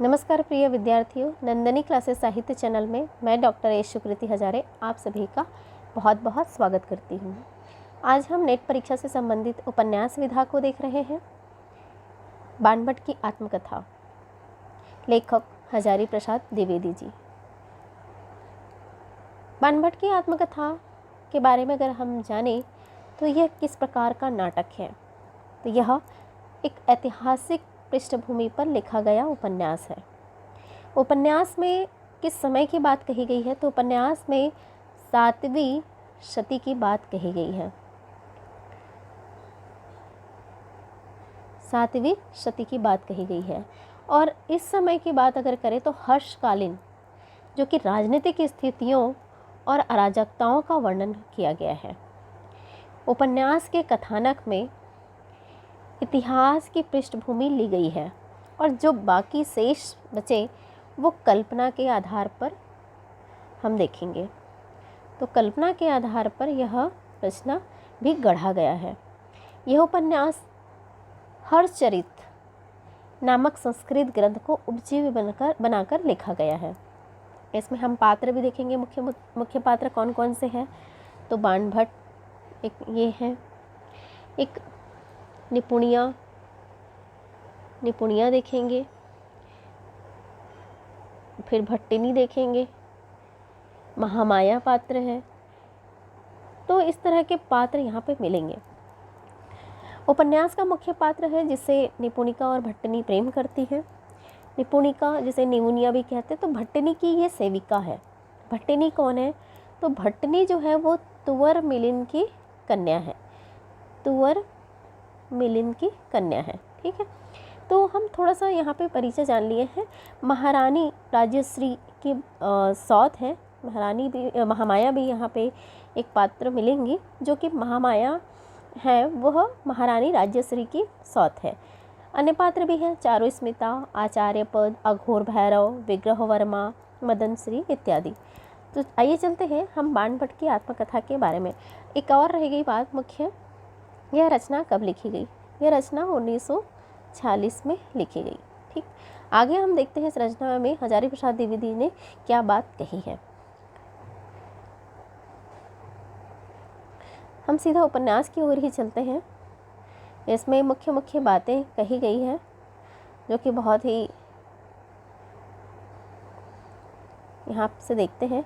नमस्कार प्रिय विद्यार्थियों, नंदनी क्लासेस साहित्य चैनल में मैं डॉक्टर एस सुकृति हजारे आप सभी का बहुत बहुत स्वागत करती हूँ। आज हम नेट परीक्षा से संबंधित उपन्यास विधा को देख रहे हैं। बाणभट्ट की आत्मकथा, लेखक हजारी प्रसाद द्विवेदी जी। बाणभट्ट की आत्मकथा के बारे में अगर हम जानें तो यह किस प्रकार का नाटक है, तो यह एक ऐतिहासिक पृष्ठभूमि पर लिखा गया उपन्यास है। उपन्यास में किस समय की बात कही गई है, तो उपन्यास में 7वीं शती की बात कही गई है। 7वीं शती की बात कही गई है और इस समय की बात अगर करें तो हर्षकालीन जो कि राजनीतिक स्थितियों और अराजकताओं का वर्णन किया गया है। उपन्यास के कथानक में इतिहास की पृष्ठभूमि ली गई है और जो बाकी शेष बचे वो कल्पना के आधार पर हम देखेंगे। तो कल्पना के आधार पर यह रचना भी गढ़ा गया है। यह उपन्यास हर्षचरित नामक संस्कृत ग्रंथ को उपजीव्य बनाकर लिखा गया है। इसमें हम पात्र भी देखेंगे। मुख्य पात्र कौन कौन से हैं, तो बाणभट्ट एक ये है, एक निपुणिया देखेंगे, फिर भट्टिनी देखेंगे, महामाया पात्र है। तो इस तरह के पात्र यहाँ पे मिलेंगे। उपन्यास का मुख्य पात्र है जिसे निपुणिका और भट्टिनी प्रेम करती है। निपुणिका जिसे निमुनिया भी कहते हैं, तो भट्टिनी की ये सेविका है। भट्टिनी कौन है, तो भट्टिनी जो है वो तुवर मिलिन की कन्या है। तुवर मिलिन की कन्या है, ठीक है। तो हम थोड़ा सा यहाँ पे परिचय जान लिए हैं। महारानी राजश्री की सौत है। महामाया भी यहाँ पे एक पात्र मिलेंगी, जो कि महामाया है वह महारानी राजश्री की सौत है। अन्य पात्र भी हैं, चारुस्मिता, आचार्य पद, अघोर भैरव, विग्रह वर्मा, मदन श्री इत्यादि। तो आइए चलते हैं हम बाणभट्ट की आत्मकथा के बारे में। एक और रह गई बात मुख्य, यह रचना कब लिखी गई। यह रचना 1946 में लिखी गई, ठीक। आगे हम देखते हैं इस रचना में हजारी प्रसाद द्विवेदी ने क्या बात कही है। हम सीधा उपन्यास की ओर ही चलते हैं। इसमें मुख्य बातें कही गई हैं जो कि बहुत ही यहाँ से देखते हैं।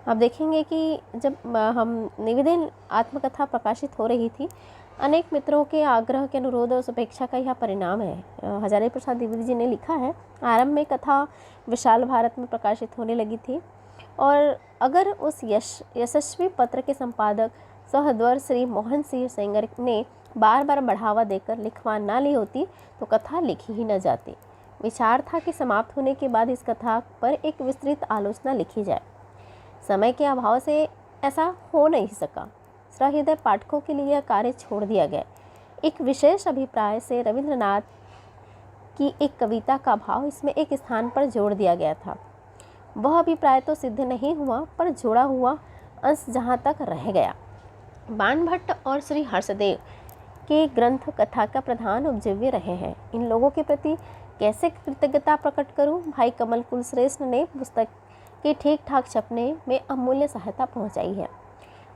आप देखेंगे कि जब हम निवेदन आत्मकथा प्रकाशित हो रही थी, अनेक मित्रों के आग्रह के अनुरोध और उपेक्षा का यह परिणाम है। हजारी प्रसाद द्विवेदी जी ने लिखा है, आरंभ में कथा विशाल भारत में प्रकाशित होने लगी थी और अगर उस यशस्वी पत्र के संपादक सहद्वर श्री मोहन सिंह सेंगर ने बार बार बढ़ावा देकर लिखवा ना ली होती तो कथा लिखी ही न जाती। विचार था कि समाप्त होने के बाद इस कथा पर एक विस्तृत आलोचना लिखी जाए। समय के अभाव से ऐसा हो नहीं सका। सहृदय पाठकों के लिए यह कार्य छोड़ दिया गया। एक विशेष अभिप्राय से रविंद्रनाथ की एक कविता का भाव इसमें एक स्थान पर जोड़ दिया गया था। वह अभिप्राय तो सिद्ध नहीं हुआ, पर जोड़ा हुआ अंश जहाँ तक रह गया। बाणभट्ट और श्री हर्षदेव के ग्रंथ कथा का प्रधान उपजीव्य रहे हैं। इन लोगों के प्रति कैसे कृतज्ञता प्रकट करूं। भाई कमल कुलश्रेष्ठ ने पुस्तक के ठीक ठाक छपने में अमूल्य सहायता पहुंचाई है।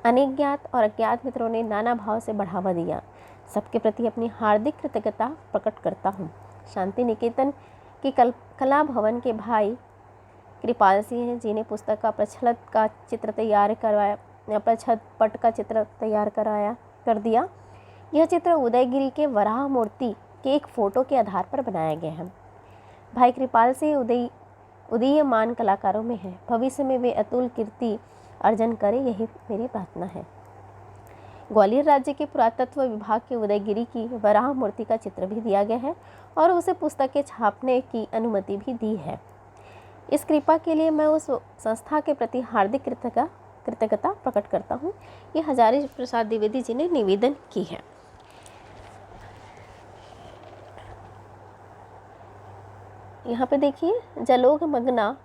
अनेक ज्ञात और अज्ञात मित्रों ने नाना भाव से बढ़ावा दिया। सबके प्रति अपनी हार्दिक कृतज्ञता प्रकट करता हूँ। शांति निकेतन की कला भवन के भाई कृपाल सिंह जी ने पुस्तक का प्रच्छद का चित्र तैयार करवाया, प्रच्छद पट का चित्र तैयार कर दिया। यह चित्र उदयगिरी के वराह मूर्ति के एक फोटो के आधार पर बनाया गया है। भाई कृपाल सिंह उदीयमान कलाकारों में है। भविष्य में वे अतुल कीर्ति अर्जन करें, यही मेरी प्रार्थना है। ग्वालियर राज्य के पुरातत्व विभाग के उदयगिरी की वराह मूर्ति का चित्र भी दिया गया है और उसे पुस्तक के छापने की अनुमति भी दी है। इस कृपा के लिए मैं उस संस्था के प्रति हार्दिक कृतज्ञता प्रकट करता हूँ। ये हजारी प्रसाद द्विवेदी जी ने निवेदन की है। यहाँ पे देखिए, जलोग मग्ना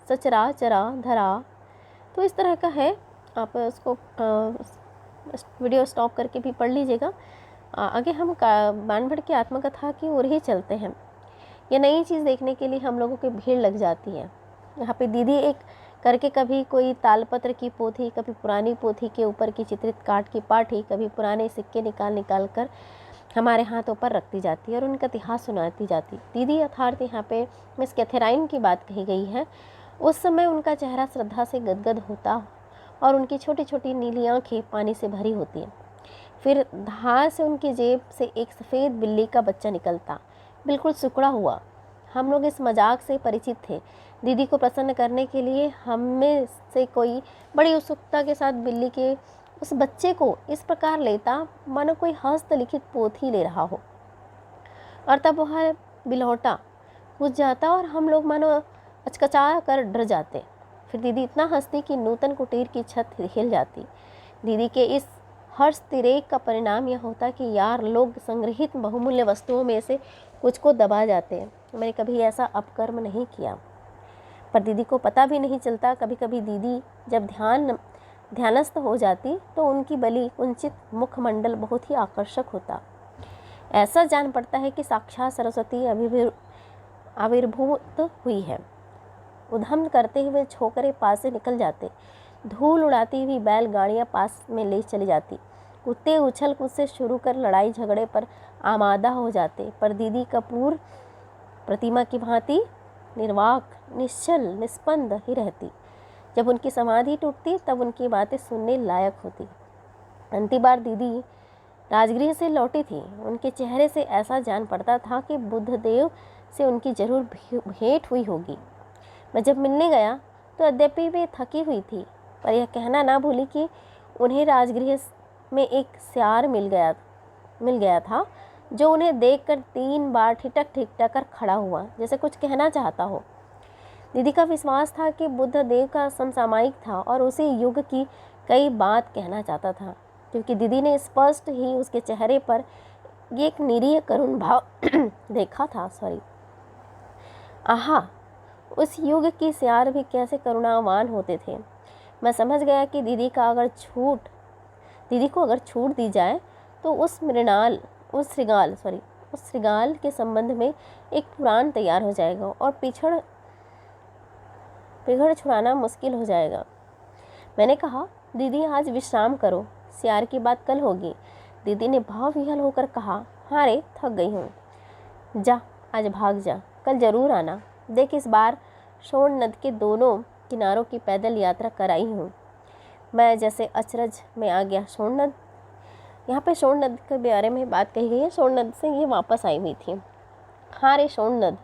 सचरा चरा धरा, तो इस तरह का है। आप उसको वीडियो स्टॉप करके भी पढ़ लीजिएगा। आगे हम बाणभट्ट की आत्मकथा की ओर ही चलते हैं। ये नई चीज़ देखने के लिए हम लोगों की भीड़ लग जाती है। यहाँ पे दीदी एक करके कभी कोई तालपत्र की पोथी, कभी पुरानी पोथी के ऊपर की चित्रित काठ की पाठी, कभी पुराने सिक्के निकाल कर हमारे हाथों पर रखती जाती है और उनका इतिहास सुनाती जाती। दीदी अर्थात यहाँ पे मिस कैथेराइन की बात कही गई है। उस समय उनका चेहरा श्रद्धा से गदगद होता और उनकी छोटी छोटी नीली आँखें पानी से भरी होती हैं। फिर धार से उनकी जेब से एक सफ़ेद बिल्ली का बच्चा निकलता, बिल्कुल सिकुड़ा हुआ। हम लोग इस मजाक से परिचित थे। दीदी को प्रसन्न करने के लिए हम में से कोई बड़ी उत्सुकता के साथ बिल्ली के उस बच्चे को इस प्रकार लेता मानो कोई हस्तलिखित पोथी ले रहा हो, और तब वह बिलौटा घुस जाता और हम लोग मानो अचकचा कर डर जाते। फिर दीदी इतना हंसती कि नूतन कुटीर की छत हिल जाती। दीदी के इस हर्ष तिरेक का परिणाम यह होता कि यार लोग संग्रहित बहुमूल्य वस्तुओं में से कुछ को दबा जाते हैं। मैंने कभी ऐसा अपकर्म नहीं किया, पर दीदी को पता भी नहीं चलता। कभी कभी दीदी जब ध्यानस्थ हो जाती तो उनकी बलि कुंचित मुखमंडल बहुत ही आकर्षक होता। ऐसा जान पड़ता है कि साक्षात सरस्वती आविर्भूत हुई है। उधम करते हुए छोकरे पास से निकल जाते, धूल उड़ाती हुई बैलगाड़ियाँ पास में ले चली जाती, कुत्ते उछल कूद से शुरू कर लड़ाई झगड़े पर आमादा हो जाते। पर दीदी कपूर प्रतिमा की भांति निर्वाक, निश्चल, निस्पंद ही रहती। जब उनकी समाधि टूटती तब उनकी बातें सुनने लायक होती। अंतिम बार दीदी राजगृह से लौटी थी। उनके चेहरे से ऐसा जान पड़ता था कि बुद्धदेव से उनकी जरूर भेंट हुई होगी। मैं जब मिलने गया तो यद्यपि वे थकी हुई थी, पर यह कहना ना भूली कि उन्हें राजगृह में एक सियार मिल गया था, जो उन्हें देखकर 3 बार ठिठक कर खड़ा हुआ, जैसे कुछ कहना चाहता हो। दीदी का विश्वास था कि बुद्ध देव का समसामयिक था और उसी युग की कई बात कहना चाहता था, क्योंकि दीदी ने स्पष्ट ही उसके चेहरे पर ये एक निरीह करुण भाव देखा था। आहा, उस युग की सियार भी कैसे करुणावान होते थे। मैं समझ गया कि दीदी को अगर छूट दी जाए तो उस श्रृगाल के संबंध में एक पुराण तैयार हो जाएगा और पिघड़ छुड़ाना मुश्किल हो जाएगा। मैंने कहा, दीदी आज विश्राम करो, सियार की बात कल होगी। दीदी ने भाव विह्वल होकर कहा, हाँ रे, थक गई हूँ। जा, आज भाग जा, कल जरूर आना। देख, इस बार सोन नद के दोनों किनारों की पैदल यात्रा कराई हूँ। मैं जैसे अचरज में आ गया। सोन नद, यहाँ पे सोन नद के बारे में बात कही गई है। सोन नद से ये वापस आई हुई थी। हाँ रे सोन नद,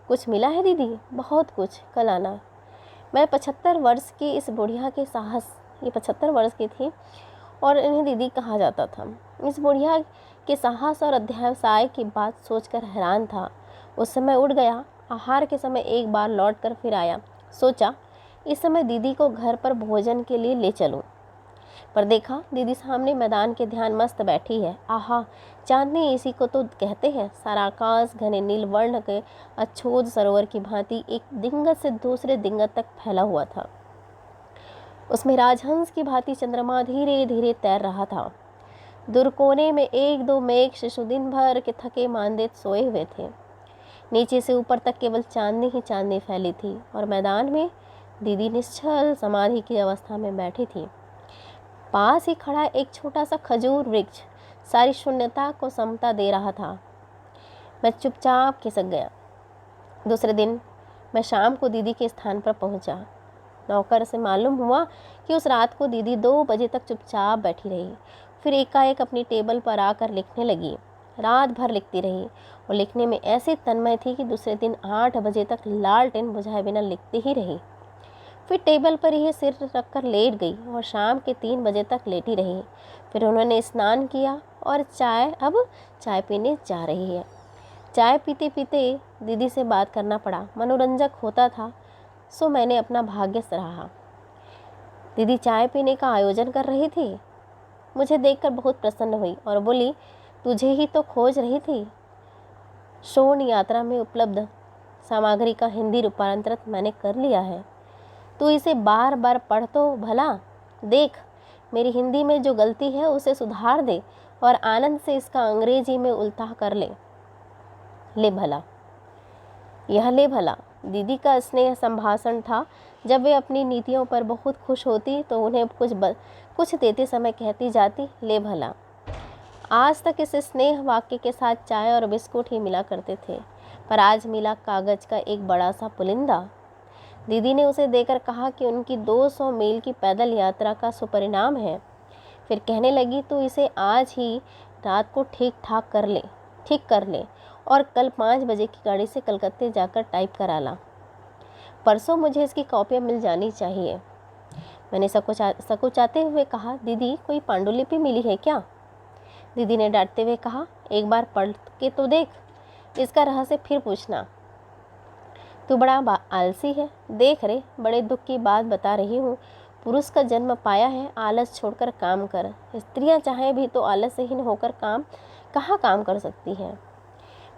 कुछ मिला है दीदी? बहुत कुछ, कल आना। मैं 75 वर्ष की इस बुढ़िया के साहस, ये 75 वर्ष की थी और इन्हें दीदी कहा जाता था। इस बुढ़िया के साहस और अध्यावसाय की बात सोचकर हैरान था। उस समय उठ गया। आहार के समय एक बार लौट कर फिर आया। सोचा इस समय दीदी को घर पर भोजन के लिए ले चलूं, पर देखा दीदी सामने मैदान के ध्यान मस्त बैठी है। आहा, चांदनी इसी को तो कहते हैं। सारा आकाश घने नील वर्ण के अछोद सरोवर की भांति एक दिंगत से दूसरे दिंगत तक फैला हुआ था। उसमें राजहंस की भांति चंद्रमा धीरे धीरे तैर रहा था। दूर कोने में 1-2 मेघ शिशु दिन भर के थके मांदे सोए हुए थे। नीचे से ऊपर तक केवल चांदनी ही चांदनी फैली थी और मैदान में दीदी निश्चल समाधि की अवस्था में बैठी थी। पास ही खड़ा एक छोटा सा खजूर वृक्ष सारी शून्यता को समता दे रहा था। मैं चुपचाप खिसक गया। दूसरे दिन मैं शाम को दीदी के स्थान पर पहुंचा। नौकर से मालूम हुआ कि उस रात को दीदी 2 बजे तक चुपचाप बैठी रही, फिर एकाएक अपनी टेबल पर आकर लिखने लगी। रात भर लिखती रही और लिखने में ऐसे तन्मय थी कि दूसरे दिन 8 बजे तक लालटेन बुझाए बिना लिखती ही रही। फिर टेबल पर ही सिर रखकर लेट गई और शाम के 3 बजे तक लेटी रही। फिर उन्होंने स्नान किया और चाय पीने जा रही है। चाय पीते पीते दीदी से बात करना पड़ा। मनोरंजक होता था, सो मैंने अपना भाग्य सराहा। दीदी चाय पीने का आयोजन कर रही थी। मुझे देखकर बहुत प्रसन्न हुई और बोली, तुझे ही तो खोज रही थी। सोन यात्रा में उपलब्ध सामग्री का हिंदी रूपांतरण मैंने कर लिया है। तू इसे बार बार पढ़ तो भला। देख, मेरी हिंदी में जो गलती है उसे सुधार दे और आनंद से इसका अंग्रेजी में उल्टा कर ले। ले भला, यह ले भला दीदी का स्नेह संभाषण था। जब वे अपनी नीतियों पर बहुत खुश होती तो उन्हें कुछ देते समय कहती जाती, ले भला। आज तक इस स्नेह वाक्य के साथ चाय और बिस्कुट ही मिला करते थे, पर आज मिला कागज का एक बड़ा सा पुलिंदा। दीदी ने उसे देकर कहा कि उनकी 200 मील की पैदल यात्रा का सुपरिणाम है। फिर कहने लगी, तो इसे आज ही रात को ठीक कर ले और कल 5 बजे की गाड़ी से कलकत्ते जाकर टाइप करा ला। परसों मुझे इसकी कॉपियाँ मिल जानी चाहिए। मैंने सकुचाते हुए कहा, दीदी कोई पांडुलिपि मिली है क्या? दीदी ने डांटते हुए कहा, एक बार पढ़ के तो देख, इसका रहस्य फिर पूछना। तू बड़ा आलसी है। देख रे, बड़े दुख की बात बता रही हूँ। पुरुष का जन्म पाया है, आलस छोड़कर काम कर। स्त्रियां चाहे भी तो आलसहीन होकर कहाँ काम कर सकती हैं।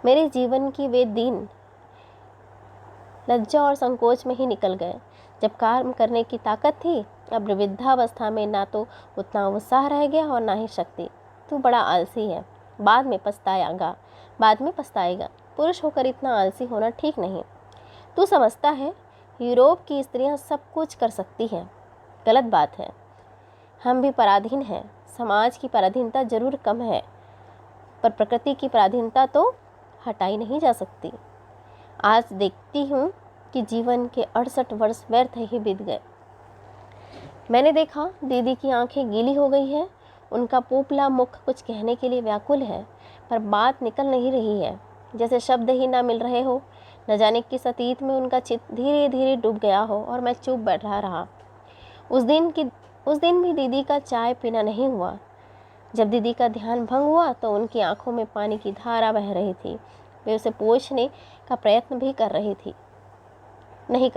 मेरे जीवन की वे दिन लज्जा और संकोच में ही निकल गए। जब काम करने की ताकत थी, अब वृद्धावस्था में ना तो उतना उत्साह रह गया और ना ही शक्ति। तू बड़ा आलसी है, बाद में पछताएगा। पुरुष होकर इतना आलसी होना ठीक नहीं। तू समझता है यूरोप की स्त्रियां सब कुछ कर सकती हैं। गलत बात है। हम भी पराधीन हैं। समाज की पराधीनता जरूर कम है, पर प्रकृति की पराधीनता तो हटाई नहीं जा सकती। आज देखती हूँ कि जीवन के 68 वर्ष व्यर्थ ही बीत गए। मैंने देखा दीदी की आंखें गीली हो गई हैं। उनका पोपला मुख कुछ कहने के लिए व्याकुल है, पर बात निकल नहीं रही है, जैसे शब्द ही ना मिल रहे हो। न जाने किस अतीत में उनका चित्त धीरे धीरे डूब गया हो और मैं चुप बैठा रहा। उस दिन भी दीदी का चाय पीना नहीं हुआ। जब दीदी का ध्यान भंग हुआ तो उनकी आंखों में पानी की धारा बह रही थी। वे उसे पोंछने का प्रयत्न भी नहीं कर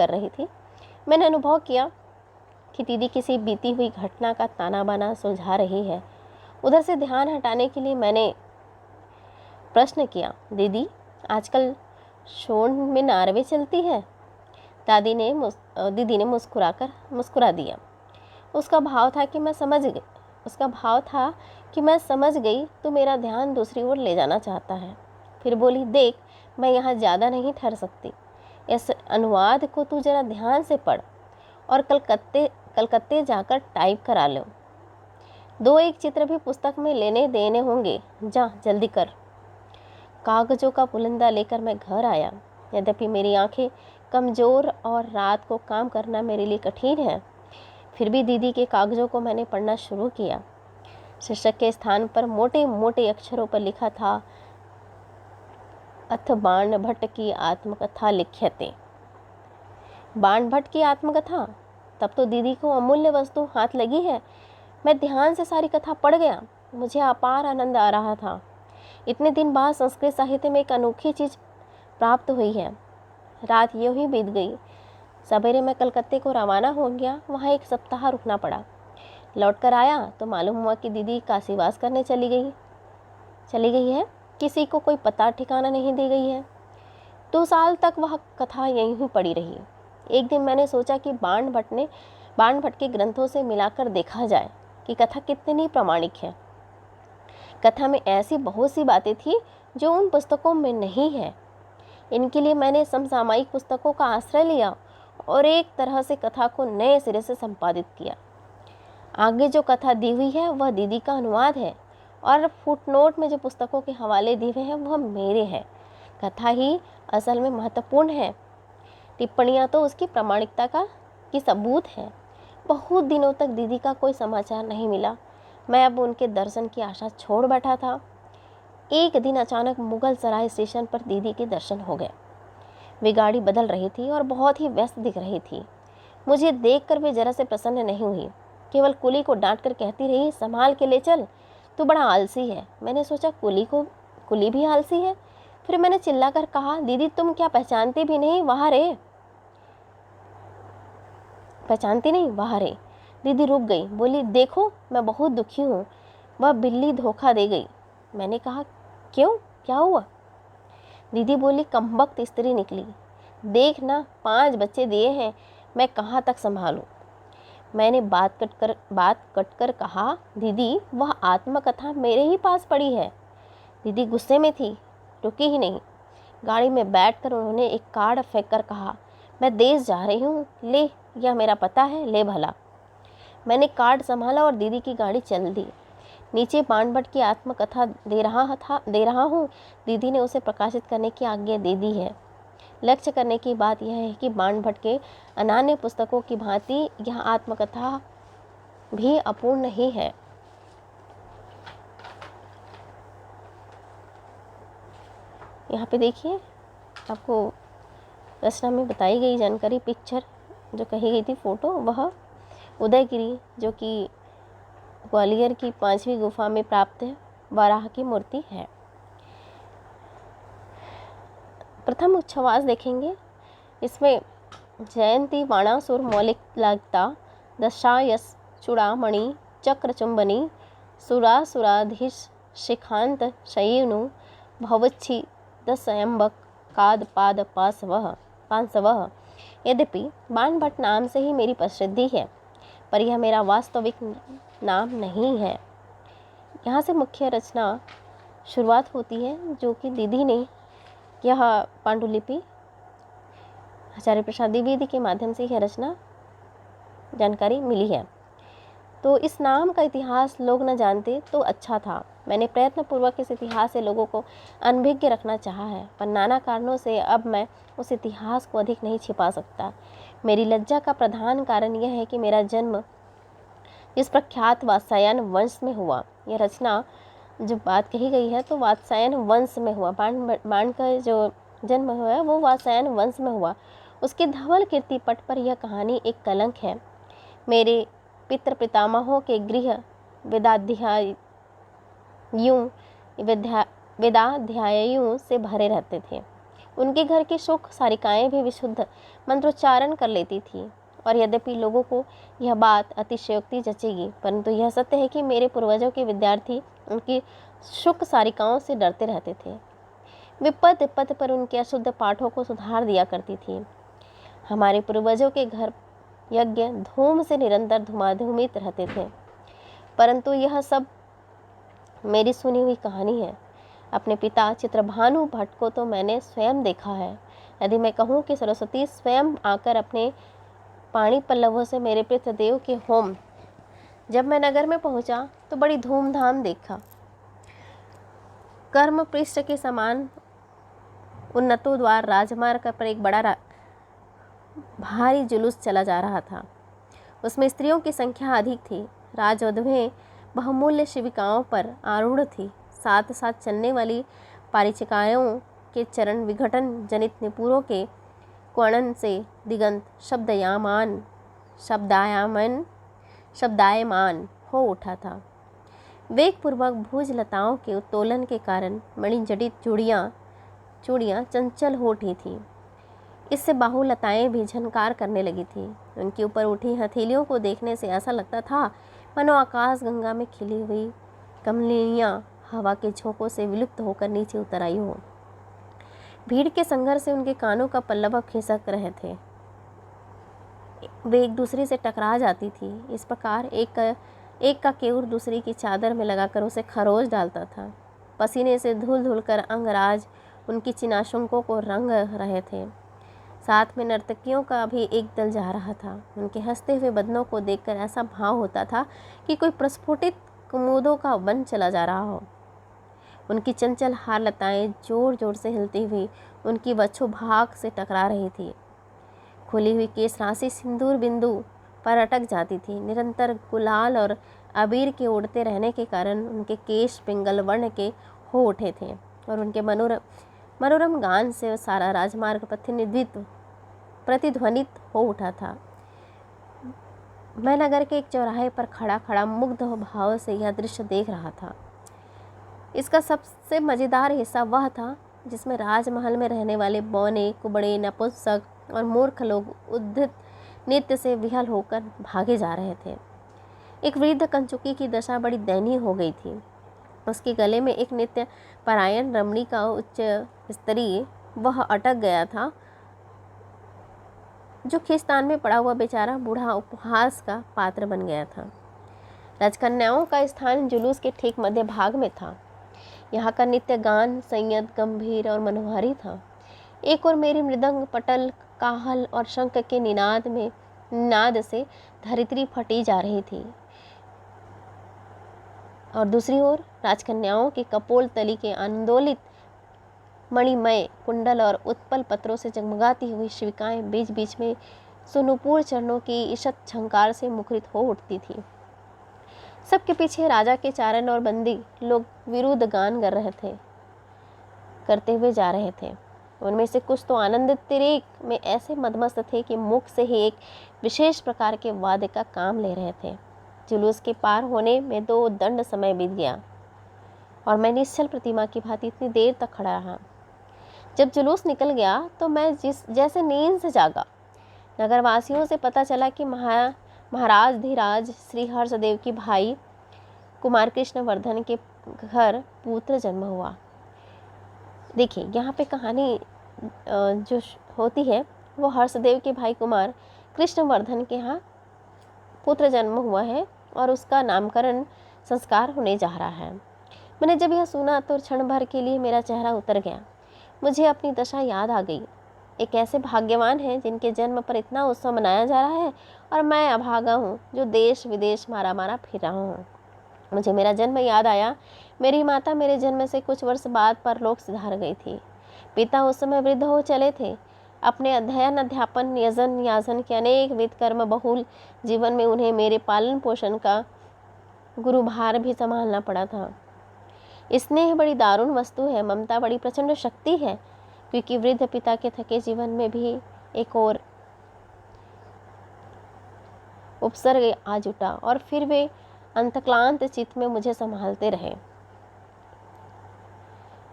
रही थी। मैंने अनुभव किया कि दीदी किसी बीती हुई घटना का ताना बाना सुलझा रही है। उधर से ध्यान हटाने के लिए मैंने प्रश्न किया, दीदी आजकल शोन में नारवे चलती है? दीदी ने मुस्कुरा दिया। उसका भाव था कि मैं समझ गई तो मेरा ध्यान दूसरी ओर ले जाना चाहता है। फिर बोली, देख मैं यहाँ ज़्यादा नहीं ठहर सकती। इस अनुवाद को तू जरा ध्यान से पढ़ और कलकत्ते जाकर टाइप करा लो। 2-1 चित्र भी पुस्तक में लेने देने होंगे। जा जल्दी कर। कागजों का पुलिंदा लेकर मैं घर आया। यद्यपि मेरी आंखें कमज़ोर और रात को काम करना मेरे लिए कठिन है, फिर भी दीदी के कागजों को मैंने पढ़ना शुरू किया। शीर्षक के स्थान पर मोटे मोटे अक्षरों पर लिखा था, अथ बाणभट्ट की आत्मकथा लिख्यते। बाणभट्ट की आत्मकथा? तब तो दीदी को अमूल्य वस्तु हाथ लगी है। मैं ध्यान से सारी कथा पढ़ गया। मुझे अपार आनंद आ रहा था। इतने दिन बाद संस्कृत साहित्य में एक अनोखी चीज़ प्राप्त हुई है। रात यूं ही बीत गई। सवेरे मैं कलकत्ते को रवाना हो गया। वहाँ 1 सप्ताह रुकना पड़ा। लौटकर आया तो मालूम हुआ कि दीदी काशीवास करने चली गई है। किसी को कोई पता ठिकाना नहीं दी गई है। 2 साल तक वह कथा यहीं ही पड़ी रही। एक दिन मैंने सोचा कि बाणभट्ट के ग्रंथों से मिलाकर देखा जाए कि कथा कितनी प्रामाणिक है। कथा में ऐसी बहुत सी बातें थी जो उन पुस्तकों में नहीं है। इनके लिए मैंने समसामयिक पुस्तकों का आश्रय लिया और एक तरह से कथा को नए सिरे से संपादित किया। आगे जो कथा दी हुई है वह दीदी का अनुवाद है और फुटनोट में जो पुस्तकों के हवाले दिए हुए हैं वह मेरे हैं। कथा ही असल में महत्वपूर्ण है। टिप्पणियाँ तो उसकी प्रामाणिकता की सबूत है। बहुत दिनों तक दीदी का कोई समाचार नहीं मिला। मैं अब उनके दर्शन की आशा छोड़ बैठा था। एक दिन अचानक मुगल सराय स्टेशन पर दीदी के दर्शन हो गए। वे गाड़ी बदल रही थी और बहुत ही व्यस्त दिख रही थी। मुझे देखकर वे जरा से प्रसन्न नहीं हुई, केवल कुली को डांट कर कहती रही, संभाल के ले चल, तू बड़ा आलसी है। मैंने सोचा कुली भी आलसी है। फिर मैंने चिल्लाकर कहा, दीदी तुम क्या पहचानती नहीं, वहाँ रे। दीदी रुक गई, बोली, देखो मैं बहुत दुखी हूँ, वह बिल्ली धोखा दे गई। मैंने कहा, क्यों, क्या हुआ? दीदी बोली, कमबख्त स्त्री निकली। देख ना, 5 बच्चे दिए हैं, मैं कहाँ तक संभालूं। मैंने बात कट कर कहा, दीदी वह आत्मकथा मेरे ही पास पड़ी है। दीदी गुस्से में थी, रुकी ही नहीं। गाड़ी में बैठकर उन्होंने एक कार्ड फेंक कर कहा, मैं देश जा रही हूँ, ले, यह मेरा पता है, ले भला। मैंने कार्ड संभाला और दीदी की गाड़ी चल दी। नीचे बाणभट्ट की आत्मकथा दे रहा हूँ। दीदी ने उसे प्रकाशित करने की आज्ञा दे दी है। लक्ष्य करने की बात यह है कि बाणभट्ट के अन्य पुस्तकों की भांति यह आत्मकथा भी अपूर्ण नहीं है। यहाँ पे देखिए, आपको रचना में बताई गई जानकारी, पिक्चर जो कही गई थी, फोटो, वह उदयगिरी जो कि ग्वालियर की 5वीं गुफा में प्राप्त वराह की मूर्ति है। प्रथम उच्छ्वास देखेंगे। इसमें जयंती, बाणासुर, मौलिकता, दशायस, चूड़ामणि, चक्र चुंबनी, सुरासुराधीश, शिखांत, शयिनु, भवच्छी, दशयंबक, काद, पाद, पांसवः। यद्यपि बाणभट्ट नाम से ही मेरी प्रसिद्धि है, पर यह मेरा वास्तविक नाम नहीं है। यहाँ से मुख्य रचना शुरुआत होती है, जो कि दीदी ने यह पांडुलिपि आचार्य प्रसाद द्विवेदी के माध्यम से यह रचना जानकारी मिली है। तो इस नाम का इतिहास लोग न जानते तो अच्छा था। मैंने प्रयत्नपूर्वक इस इतिहास से लोगों को अनभिज्ञ रखना चाहा है, पर नाना कारणों से अब मैं उस इतिहास को अधिक नहीं छिपा सकता। मेरी लज्जा का प्रधान कारण यह है कि मेरा जन्म इस प्रख्यात वात्स्यायन वंश में हुआ। यह रचना जो बात कही गई है तो वात्स्यायन वंश में हुआ। बाण का जो जन्म हुआ है वो वात्स्यायन वंश में हुआ। उसके धवल कीर्ति पट पर यह कहानी एक कलंक है। मेरे पितृ पितामहों के गृह वेदाध्यायियों से भरे रहते थे। उनके घर की सुख सारिकाएं भी विशुद्ध मंत्रोच्चारण कर लेती थी। और यद्यपि लोगों को यह बात अतिशयोक्ति जचेगी, परंतु यह सत्य है कि मेरे पूर्वजों के विद्यार्थी उनकी सुख सारिकाओं से डरते रहते थे। वे पद पद पर उनके अशुद्ध पाठों को सुधार दिया करती थी। हमारे पूर्वजों के घर यज्ञ धूम से निरंतर धुमाधूमित रहते थे, परंतु यह सब मेरी सुनी हुई कहानी है। अपने पिता चित्रभानु भट्ट को तो मैंने स्वयं देखा है। यदि मैं कहूँ कि सरस्वती स्वयं आकर अपने पाणी पल्लवों से मेरे पितृदेव के होम, जब मैं नगर में पहुंचा तो बड़ी धूमधाम देखा। कर्म पृष्ठ के समान उन्नतों द्वार राजमार्ग पर एक बड़ा भारी जुलूस चला जा रहा था। उसमें स्त्रियों की संख्या अधिक थी। राजवधुएं बहुमूल्य शिविकाओं पर आरूढ़ थी। साथ साथ चलने वाली पारिचिकाओं के चरण विघटन जनित निपुरों के क्वणन से दिगंत शब्दायमान हो उठा था। वेगपूर्वक भुज लताओं के उत्तोलन के कारण मणिजडित चूड़ियाँ चंचल हो उठी थीं। इससे बाहुलताएं भी झनकार करने लगी थी। उनके ऊपर उठी हथेलियों को देखने से ऐसा लगता था मानो आकाश गंगा में खिली हुई कमलिनियाँ हवा के झोंकों से विलुप्त होकर नीचे उतर आई हो। भीड़ के संघर्ष से उनके कानों का पल्लव खिसक रहे थे। वे एक दूसरे से टकरा जाती थी। इस प्रकार एक का केयूर दूसरी की चादर में लगाकर उसे खरोच डालता था। पसीने से धुल धुल कर अंगराज उनकी चिनाशुंकों को रंग रहे थे। साथ में नर्तकियों का भी एक दल जा रहा था। उनके हंसते हुए बदनों को देखकर ऐसा भाव होता था कि कोई प्रस्फुटित कुमुदों का वन चला जा रहा हो। उनकी चंचल हार लताएं जोर जोर से हिलती हुई उनकी वक्षो भाग से टकरा रही थी। खुली हुई केश राशि सिंदूर बिंदु पर अटक जाती थी। निरंतर गुलाल और अबीर के उड़ते रहने के कारण उनके केश पिंगल वर्ण के हो उठे थे और उनके मनोरम गान से सारा राजमार्ग प्रतिध्वनित हो उठा था। मैं नगर के एक चौराहे पर खड़ा मुग्ध भाव से यह दृश्य देख रहा था। इसका सबसे मज़ेदार हिस्सा वह था जिसमें राजमहल में रहने वाले बौने, कुबड़े, नपुंसक और मूर्ख लोग उद्धत नृत्य से विहल होकर भागे जा रहे थे। एक वृद्ध कंचुकी की दशा बड़ी दयनीय हो गई थी। उसके गले में एक नित्य परायण रमणी का उच्च स्तरीय वह अटक गया था जो खींचतान में पड़ा हुआ बेचारा बूढ़ा उपहास का पात्र बन गया था। राजकन्याओं का स्थान जुलूस के ठीक मध्य भाग में था। यहाँ का नित्य गान संयत, गंभीर और मनोहारी था। एक और मेरी मृदंग, पटल, काहल और शंख के निनाद से धरित्री फटी जा रही थी, और दूसरी ओर राजकन्याओं के कपोल तली के आंदोलित मणिमय कुंडल और उत्पल पत्रों से जगमगाती हुई शिविकाएं बीच बीच में सुनुपूर चरणों की ईषत झंकार से मुखरित हो उठती थी। सबके पीछे राजा के चारण और बंदी लोग विरुद्ध गान करते हुए जा रहे थे। उनमें से कुछ तो आनंद तिरेक में ऐसे मदमस्त थे कि मुख से ही एक विशेष प्रकार के वाद्य का काम ले रहे थे। जुलूस के पार होने में 2 दंड समय बीत गया और मैं निश्चल प्रतिमा की भांति इतनी देर तक खड़ा रहा। जब जुलूस निकल गया तो मैं जैसे नींद से जागा। नगरवासियों से पता चला कि महाराज धीराज श्री हर्षदेव की भाई कुमार कृष्ण वर्धन के घर पुत्र जन्म हुआ। देखिए, यहाँ पे कहानी जो होती है वो हर्षदेव के भाई कुमार कृष्णवर्धन के यहाँ पुत्र जन्म हुआ है और उसका नामकरण संस्कार होने जा रहा है। मैंने जब यह सुना तो क्षण भर के लिए मेरा चेहरा उतर गया। मुझे अपनी दशा याद आ गई। एक ऐसे भाग्यवान हैं जिनके जन्म पर इतना उत्सव मनाया जा रहा है और मैं अभागा हूँ जो देश विदेश मारा मारा फिर रहा हूँ। मुझे मेरा जन्म याद आया। मेरी माता मेरे जन्म से कुछ वर्ष बाद परलोक सिधार गई थी। पिता उस समय वृद्ध हो चले थे। अपने अध्ययन, अध्यापन, यजन याजन के अनेक विध कर्म बहुल जीवन में उन्हें मेरे पालन पोषण का गुरुभार भी संभालना पड़ा था। स्नेह बड़ी दारुण वस्तु है, ममता बड़ी प्रचंड शक्ति है, क्योंकि वृद्ध पिता के थके जीवन में भी एक और उपसर्ग आ जुटा और फिर वे अंतक्लांत चित्त में मुझे संभालते रहे।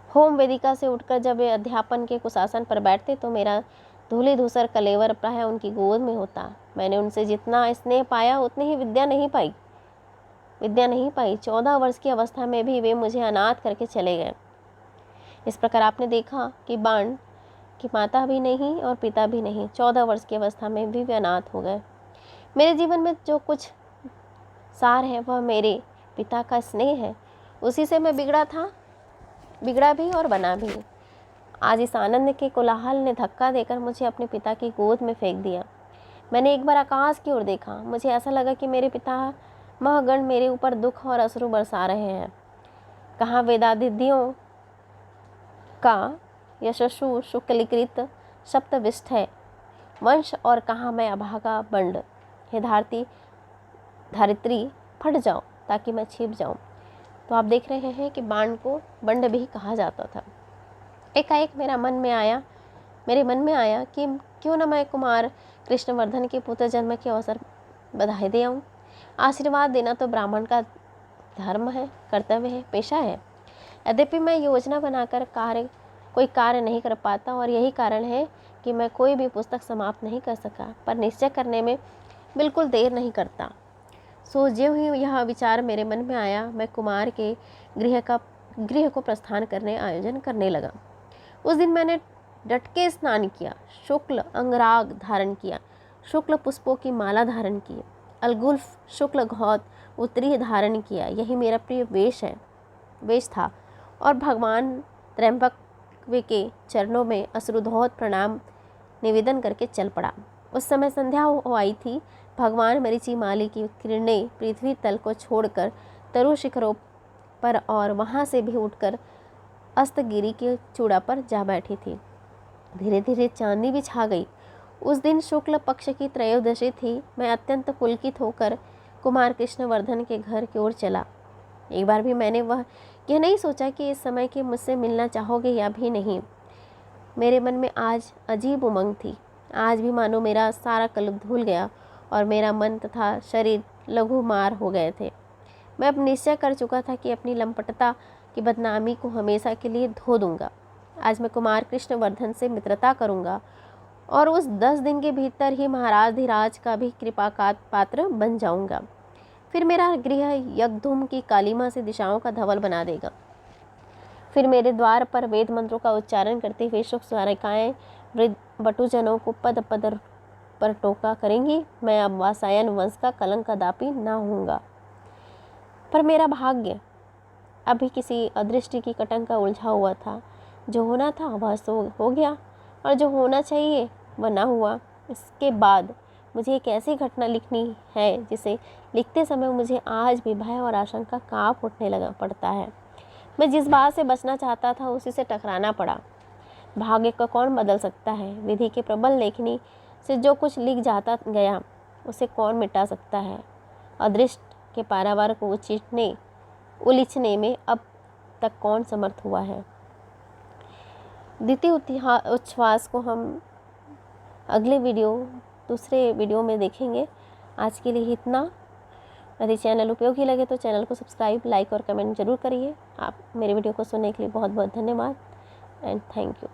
होम वेदिका से उठकर जब वे अध्यापन के कुशासन पर बैठते तो मेरा धूली धूसर कलेवर प्राय उनकी गोद में होता। मैंने उनसे जितना स्नेह पाया उतनी ही विद्या नहीं पाई। 14 वर्ष की अवस्था में भी वे मुझे अनाथ करके चले गए। इस प्रकार आपने देखा कि बाण की माता भी नहीं और पिता भी नहीं, 14 वर्ष की अवस्था में भी वे अनाथ हो गए। मेरे जीवन में जो कुछ सार है वह मेरे पिता का स्नेह है। उसी से मैं बिगड़ा भी और बना भी। आज इस आनंद के कोलाहल ने धक्का देकर मुझे अपने पिता की गोद में फेंक दिया। मैंने एक बार आकाश की ओर देखा। मुझे ऐसा लगा कि मेरे पिता महगण मेरे ऊपर दुख और अश्रु बरसा रहे हैं। कहाँ वेदादियों का यशस्वी शुक्लीकृत सप्तविष्ठ है वंश और कहाँ मैं अभागा बंड। हे धारित्री फट जाओ ताकि मैं छिप जाऊं। तो आप देख रहे हैं कि बाण को बंड भी कहा जाता था। एकाएक मेरे मन में आया कि क्यों न मैं कुमार कृष्णवर्धन के पुत्र जन्म के अवसर बधाई दे आऊँ। आशीर्वाद देना तो ब्राह्मण का धर्म है, कर्तव्य है, पेशा है। यद्यपि मैं योजना बनाकर कोई कार्य नहीं कर पाता और यही कारण है कि मैं कोई भी पुस्तक समाप्त नहीं कर सका, पर निश्चय करने में बिल्कुल देर नहीं करता। सो ज्यों ही यह विचार मेरे मन में आया, मैं कुमार के गृह को प्रस्थान करने आयोजन करने लगा। उस दिन मैंने डटके स्नान किया, शुक्ल अंगराग धारण किया, शुक्ल पुष्पों की माला धारण की, अलगुल्फ शुक्ल घौत उत्तरीय धारण किया। यही मेरा प्रिय वेश था और भगवान त्र्यंबक के चरणों में अश्रुधौत प्रणाम निवेदन करके चल पड़ा। उस समय संध्या हो आई थी। भगवान मरीचिमाली की किरणें पृथ्वी तल को छोड़कर तरु शिखरों पर और वहाँ से भी उठकर अस्तगिरी के चूड़ा पर जा बैठी थी। धीरे धीरे चांदनी भी छा गई। उस दिन शुक्ल पक्ष की त्रयोदशी थी। मैं अत्यंत पुलकित होकर कुमार कृष्णवर्धन के घर की ओर चला। एक बार भी मैंने यह नहीं सोचा कि इस समय के मुझसे मिलना चाहोगे या भी नहीं। मेरे मन में आज अजीब उमंग थी। आज भी मानो मेरा सारा कलुष धुल गया और मेरा मन तथा शरीर लघुमार हो गए थे। मैं अब निश्चय कर चुका था कि अपनी लंपटता की बदनामी को हमेशा के लिए धो दूंगा। आज मैं कुमार कृष्णवर्धन से मित्रता करूंगा और उस 10 दिन के भीतर ही महाराज धीराज का भी कृपा का पात्र बन जाऊंगा। फिर मेरा गृह यज्ञधूम की कालीमा से दिशाओं का धवल बना देगा। फिर मेरे द्वार पर वेद मंत्रों का उच्चारण करते हुए सुख स्वारिकाएं वृद्ध बटुजनों को पद पद पर टोका करेंगी, मैं अब वात्स्यायन वंश का कलंक कदापि न होऊंगा। पर मेरा भाग्य अभी किसी अदृष्टि की कटंग का उलझा हुआ था। जो होना था वह सो हो गया और जो होना चाहिए वह ना हुआ। इसके बाद मुझे एक ऐसी घटना लिखनी है जिसे लिखते समय मुझे आज भी भय और आशंका कांप उठने लगा पड़ता है। मैं जिस बात से बचना चाहता था उसी से टकराना पड़ा। भाग्य को कौन बदल सकता है? विधि के प्रबल लेखनी से जो कुछ लिख जाता गया उसे कौन मिटा सकता है? अदृष्ट के पारावार को उलीचने में अब तक कौन समर्थ हुआ है? द्वितीय उच्छ्वास को हम अगले दूसरे वीडियो में देखेंगे। आज के लिए इतना। यदि चैनल उपयोगी लगे तो चैनल को सब्सक्राइब, लाइक और कमेंट जरूर करिए। आप मेरे वीडियो को सुनने के लिए बहुत बहुत धन्यवाद एंड थैंक यू।